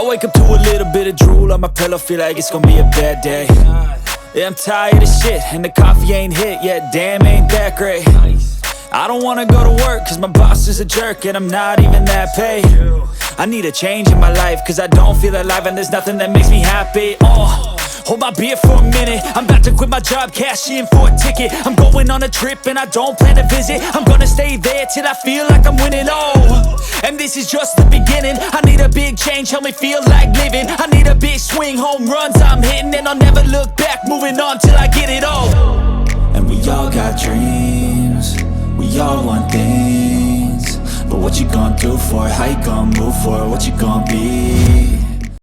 I wake up to a little bit of drool on my pillow, feel like it's gonna be a bad day. Yeah, I'm tired of shit, and the coffee ain't hit yet, damn, ain't that great. I don't wanna go to work, cause my boss is a jerk, and I'm not even that paid. I need a change in my life, cause I don't feel alive, and there's nothing that makes me happy. Hold my beer for a minute, I'm about to quit my job, cash in for a ticket. I'm going on a trip and I don't plan to visit. I'm gonna stay there till I feel like I'm winning, and this is just the beginning. I need a big change, help me feel like living. I need a big swing, home runs I'm hitting, and I'll never look back, moving on till I get it all. And we all got dreams, we all want things, but what you gonna do for it? How you gonna move for it? What you gonna be?